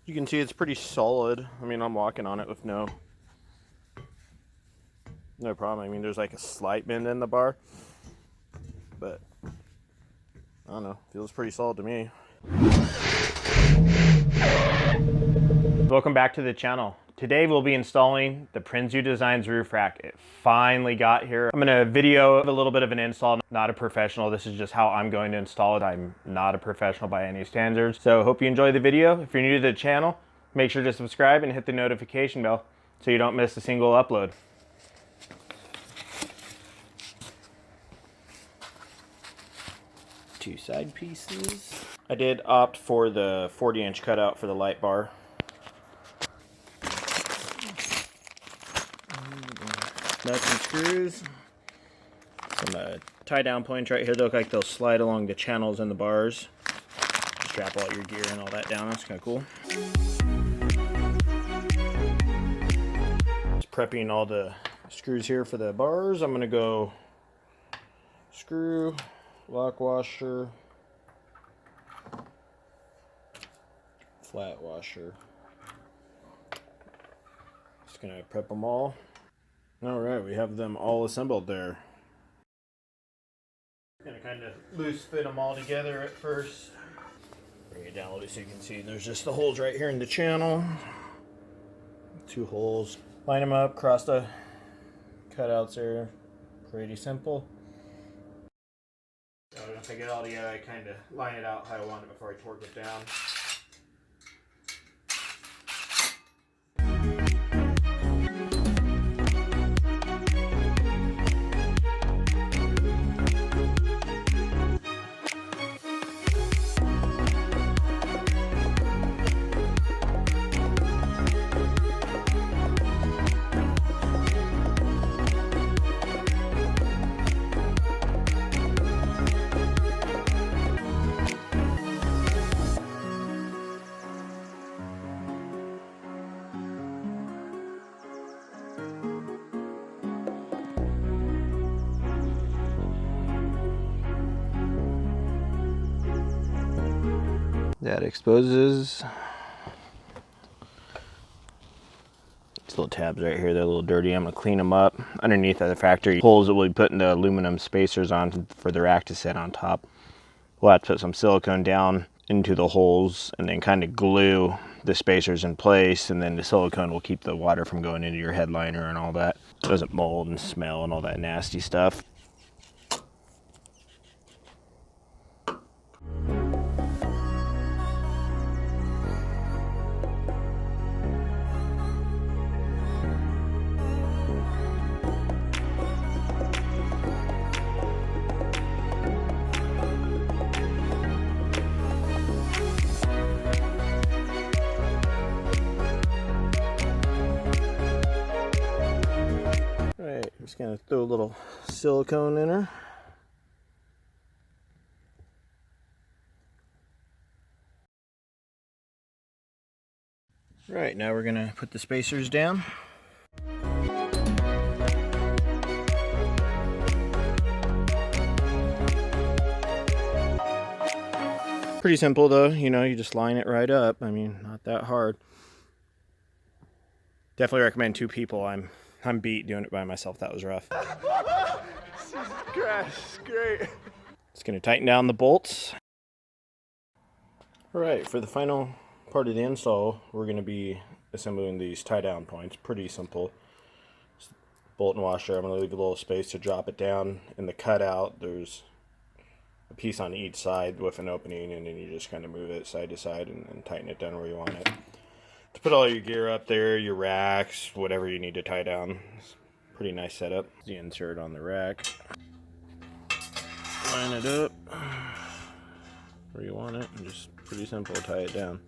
You can see it's pretty solid. I mean, I'm walking on it with no problem. I mean, there's like a slight bend in the bar, but I don't know, feels pretty solid to me. Welcome back to the channel. Today we'll be installing the Prinsu Designs roof rack. It finally got here. I'm gonna video a little bit of an install. Not a professional, this is just how I'm going to install it. I'm not a professional by any standards. So hope you enjoy the video. If you're new to the channel, make sure to subscribe and hit the notification bell so you don't miss a single upload. Two side pieces. I did opt for the 40-inch cutout for the light bar. Nuts and screws. Some tie down points right here. They look like they'll slide along the channels in the bars. Strap all your gear and all that down. That's kind of cool. Just prepping all the screws here for the bars. I'm going to go screw, lock washer, flat washer. Just going to prep them all. Alright, we have them all assembled there. Gonna kind of loose fit them all together at first. Bring it down a little so you can see there's just the holes right here in the channel. Two holes. Line them up, cross the cutouts there. Pretty simple. So once I get it all together, I kind of line it out how I want it before I torque it down. That exposes. These little tabs right here, they're a little dirty. I'm gonna clean them up. Underneath are the factory holes that we'll be putting the aluminum spacers on for the rack to sit on top. We'll have to put some silicone down into the holes and then kind of glue the spacers in place, and then the silicone will keep the water from going into your headliner and all that. It doesn't mold and smell and all that nasty stuff. Just gonna throw a little silicone in her. Right, now we're gonna put the spacers down. Pretty simple though, you know, you just line it right up. I mean, not that hard. Definitely recommend two people. I'm beat doing it by myself. That was rough. Jesus Christ, great. It's gonna tighten down the bolts. All right, for the final part of the install, we're gonna be assembling these tie down points. Pretty simple. Just bolt and washer. I'm gonna leave a little space to drop it down. In the cutout, there's a piece on each side with an opening, and then you just kind of move it side to side and tighten it down where you want it. To put all your gear up there, your racks, whatever you need to tie down. It's a pretty nice setup. The insert on the rack. Line it up where you want it, and just pretty simple, tie it down.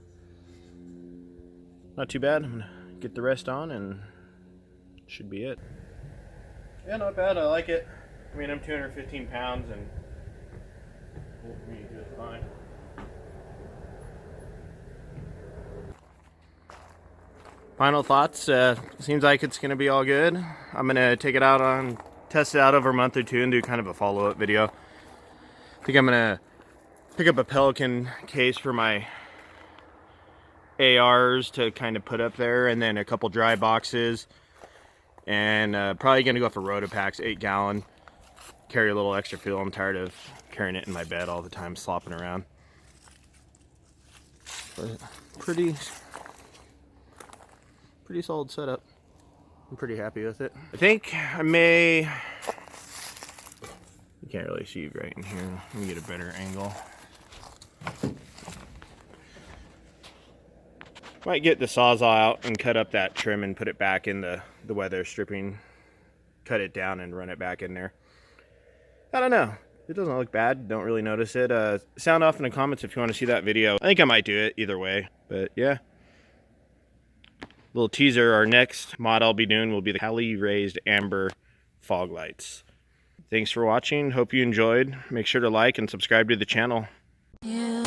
Not too bad. I'm gonna get the rest on and should be it. Yeah, not bad, I like it. I mean, I'm 215 pounds and holds me just fine. Final thoughts, seems like it's going to be all good. I'm going to take it out on, test it out over a month or two and do kind of a follow-up video. I think I'm going to pick up a Pelican case for my ARs to kind of put up there, and then a couple dry boxes, and probably gonna go for Rotopacks, 8-gallon. Carry a little extra fuel. I'm tired of carrying it in my bed all the time, slopping around. But pretty solid setup. I'm pretty happy with it. I think I may, you can't really see right in here. Let me get a better angle. Might get the Sawzall out and cut up that trim and put it back in the weather stripping. Cut it down and run it back in there. I don't know. It doesn't look bad. Don't really notice it. Sound off in the comments if you want to see that video. I think I might do it either way. But yeah. Little teaser. Our next mod I'll be doing will be the Cali raised amber fog lights. Thanks for watching. Hope you enjoyed. Make sure to like and subscribe to the channel. Yeah.